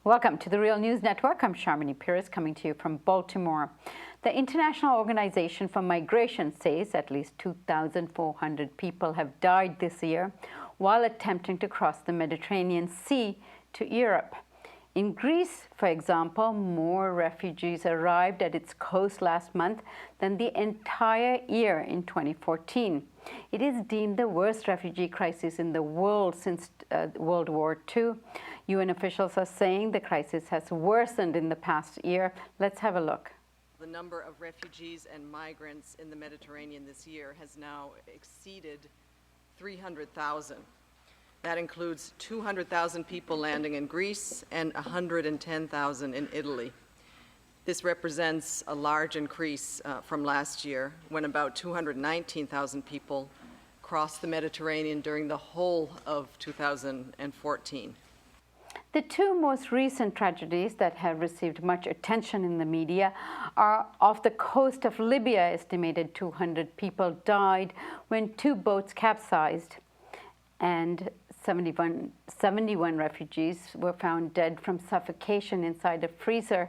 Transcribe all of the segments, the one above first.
Welcome to the Real News Network. I'm Sharmini Pires coming to you from Baltimore. The International Organization for Migration says at least 2,400 people have died this year while attempting to cross the Mediterranean Sea to Europe. In Greece, for example, more refugees arrived at its coast last month than the entire year in 2014. It is deemed the worst refugee crisis in the world since World War II. UN officials are saying the crisis has worsened in the past year. Let's have a look. The number of refugees and migrants in the Mediterranean this year has now exceeded 300,000. That includes 200,000 people landing in Greece and 110,000 in Italy. This represents a large increase from last year, when about 219,000 people crossed the Mediterranean during the whole of 2014. The two most recent tragedies that have received much attention in the media are off the coast of Libya. Estimated 200 people died when two boats capsized, and 71 refugees were found dead from suffocation inside a freezer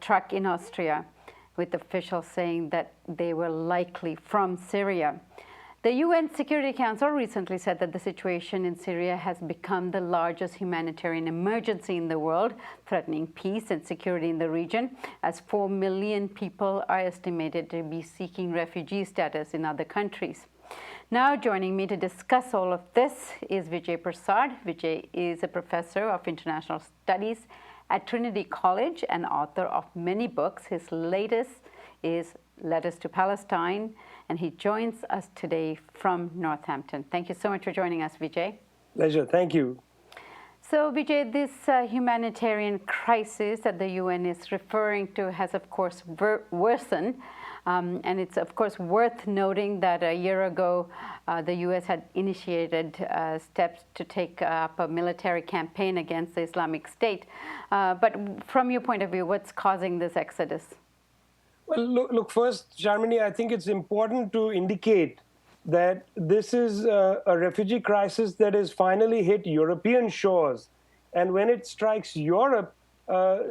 truck in Austria, with officials saying that they were likely from Syria. The UN Security Council recently said that the situation in Syria has become the largest humanitarian emergency in the world, threatening peace and security in the region, as 4 million people are estimated to be seeking refugee status in other countries. Now joining me to discuss all of this is Vijay Prasad. Vijay is a professor of international studies at Trinity College and author of many books. His latest is Letters to Palestine, and he joins us today from Northampton. Thank you so much for joining us, Vijay. Pleasure. Thank you. So, Vijay, this humanitarian crisis that the UN is referring to has, of course, worsened. And it's, of course, worth noting that a year ago, the U.S. had initiated steps to take up a military campaign against the Islamic State. But from your point of view, what's causing this exodus? Well, look, first, Sharmini, I think it's important to indicate that this is a refugee crisis that has finally hit European shores. And when it strikes Europe,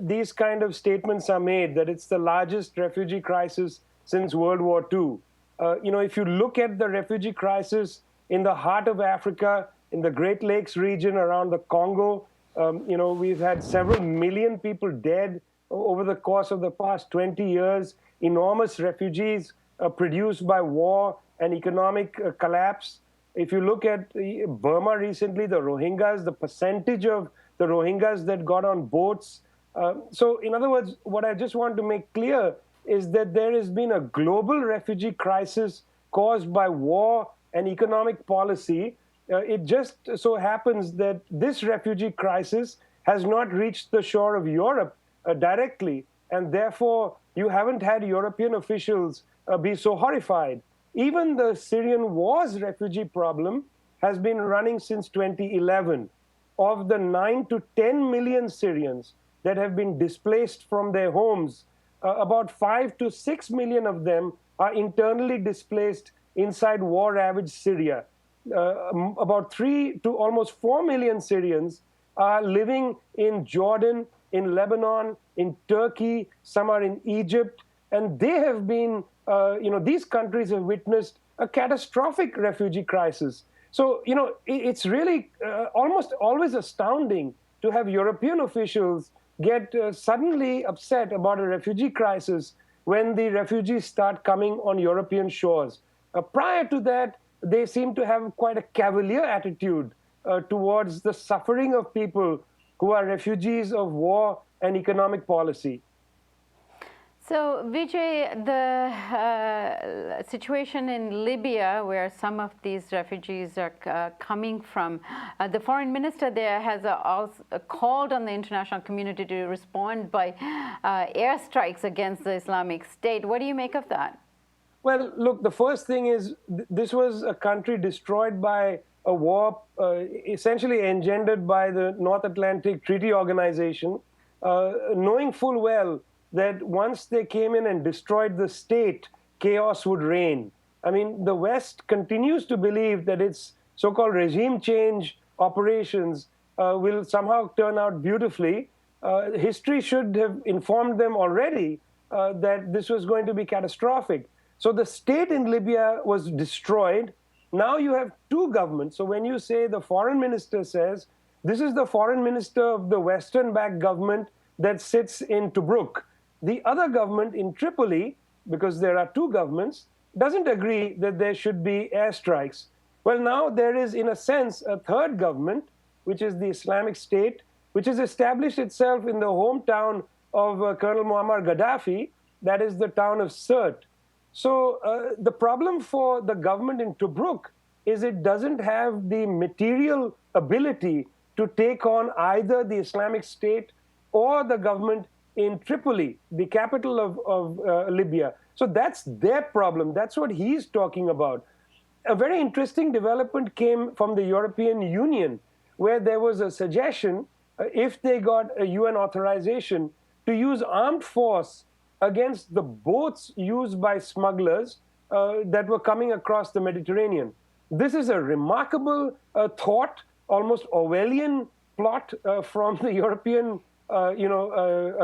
these kind of statements are made that it's the largest refugee crisis since World War II. If you look at the refugee crisis in the heart of Africa, in the Great Lakes region around the Congo, we've had several million people dead over the course of the past 20 years, enormous refugees produced by war and economic collapse. If you look at Burma recently, the Rohingyas, the percentage of the Rohingyas that got on boats. So in other words, what I just want to make clear is that there has been a global refugee crisis caused by war and economic policy. It just so happens that this refugee crisis has not reached the shore of Europe directly, and therefore you haven't had European officials be so horrified. Even the Syrian war's refugee problem has been running since 2011. Of the 9 to 10 million Syrians that have been displaced from their homes, about 5 to 6 million of them are internally displaced inside war-ravaged Syria. About 3 to almost 4 million Syrians are living in Jordan, in Lebanon, in Turkey, some are in Egypt, and they have been, these countries have witnessed a catastrophic refugee crisis. So, it's really almost always astounding to have European officials get suddenly upset about a refugee crisis when the refugees start coming on European shores. Prior to that, they seem to have quite a cavalier attitude towards the suffering of people who are refugees of war and economic policy. So, Vijay, the situation in Libya, where some of these refugees are coming from, the foreign minister there has also called on the international community to respond by airstrikes against the Islamic State. What do you make of that? Well, look, the first thing is this was a country destroyed by a war essentially engendered by the North Atlantic Treaty Organization, knowing full well that once they came in and destroyed the state, chaos would reign. I mean, the West continues to believe that its so-called regime change operations will somehow turn out beautifully. History should have informed them already that this was going to be catastrophic. So the state in Libya was destroyed. Now you have two governments. So when you say the foreign minister says, this is the foreign minister of the Western-backed government that sits in Tobruk. The other government in Tripoli, because there are two governments, doesn't agree that there should be airstrikes. Well, now there is, in a sense, a third government, which is the Islamic State, which has established itself in the hometown of Colonel Muammar Gaddafi, that is the town of Sirte. So the problem for the government in Tobruk is it doesn't have the material ability to take on either the Islamic State or the government in Tripoli, the capital of Libya. So that's their problem. That's what he's talking about. A very interesting development came from the European Union, where there was a suggestion, if they got a UN authorization, to use armed force against the boats used by smugglers that were coming across the Mediterranean. This is a remarkable thought, almost Orwellian plot from the European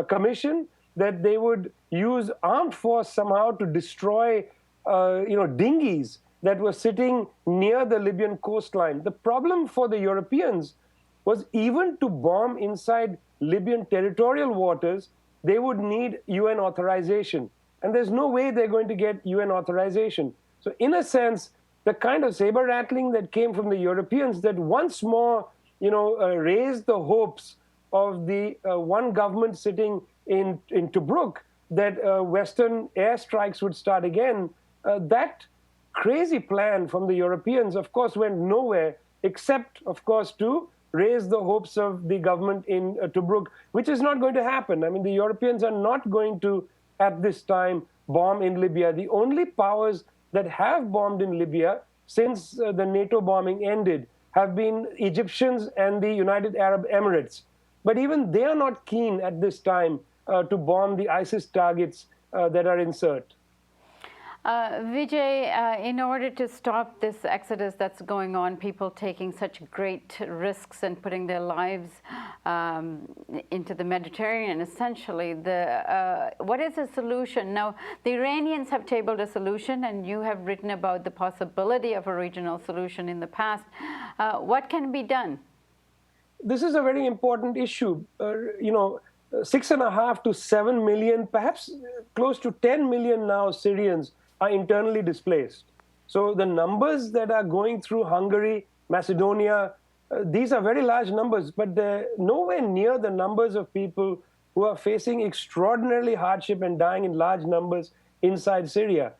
Commission, that they would use armed force somehow to destroy dinghies that were sitting near the Libyan coastline. The problem for the Europeans was even to bomb inside Libyan territorial waters, they would need UN authorization. And there's no way they're going to get UN authorization. So in a sense, the kind of saber rattling that came from the Europeans that once more, raised the hopes of the one government sitting in Tobruk that Western airstrikes would start again, that crazy plan from the Europeans, of course, went nowhere except, of course, to raise the hopes of the government in Tobruk, which is not going to happen. I mean, the Europeans are not going to, at this time, bomb in Libya. The only powers that have bombed in Libya since the NATO bombing ended have been Egyptians and the United Arab Emirates. But even they are not keen at this time to bomb the ISIS targets that are in Sirte. Vijay, in order to stop this exodus that's going on, people taking such great risks and putting their lives into the Mediterranean, essentially, what is the solution? Now, the Iranians have tabled a solution, and you have written about the possibility of a regional solution in the past. What can be done? This is a very important issue. 6.5 to 7 million, perhaps close to 10 million now Syrians are internally displaced. So the numbers that are going through Hungary, Macedonia, these are very large numbers, but they're nowhere near the numbers of people who are facing extraordinarily hardship and dying in large numbers inside Syria.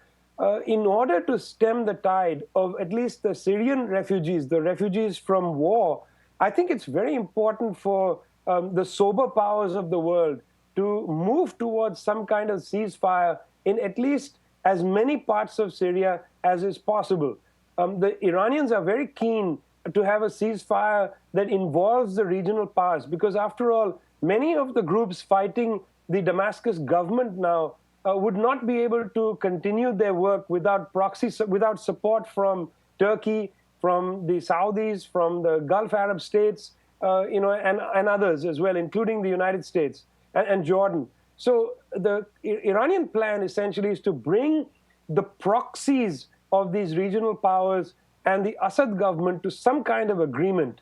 In order to stem the tide of at least the Syrian refugees, the refugees from war, I think it's very important for the sober powers of the world to move towards some kind of ceasefire in at least as many parts of Syria as is possible. The Iranians are very keen to have a ceasefire that involves the regional powers, because after all, many of the groups fighting the Damascus government now would not be able to continue their work without without support from Turkey, from the Saudis, from the Gulf Arab states, and others as well, including the United States and Jordan. So the Iranian plan essentially is to bring the proxies of these regional powers and the Assad government to some kind of agreement.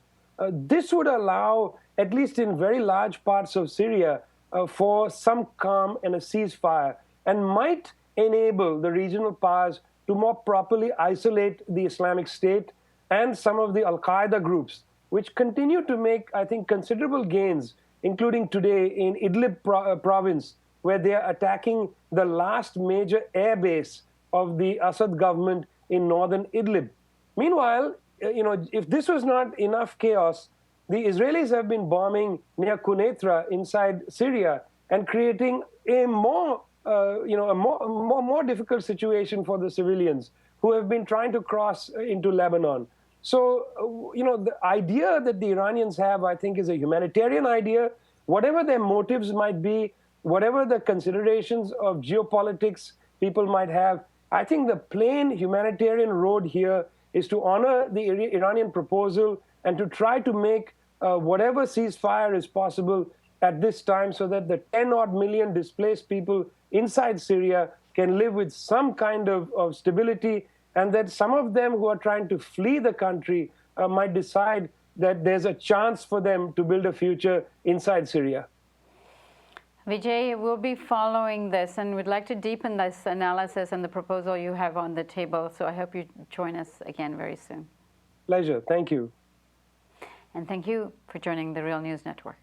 This would allow, at least in very large parts of Syria, for some calm and a ceasefire, and might enable the regional powers to more properly isolate the Islamic State and some of the Al-Qaeda groups, which continue to make, I think, considerable gains, including today in Idlib province, where they are attacking the last major air base of the Assad government in northern Idlib. Meanwhile, if this was not enough chaos, the Israelis have been bombing near Quneitra inside Syria and creating a more difficult situation for the civilians who have been trying to cross into Lebanon. So, the idea that the Iranians have, I think, is a humanitarian idea. Whatever their motives might be, whatever the considerations of geopolitics people might have, I think the plain humanitarian road here is to honor the Iranian proposal and to try to make whatever ceasefire is possible at this time so that the 10-odd million displaced people inside Syria can live with some kind of stability, and that some of them who are trying to flee the country might decide that there's a chance for them to build a future inside Syria. Vijay, we'll be following this, and we'd like to deepen this analysis and the proposal you have on the table. So I hope you join us again very soon. Pleasure. Thank you. And thank you for joining the Real News Network.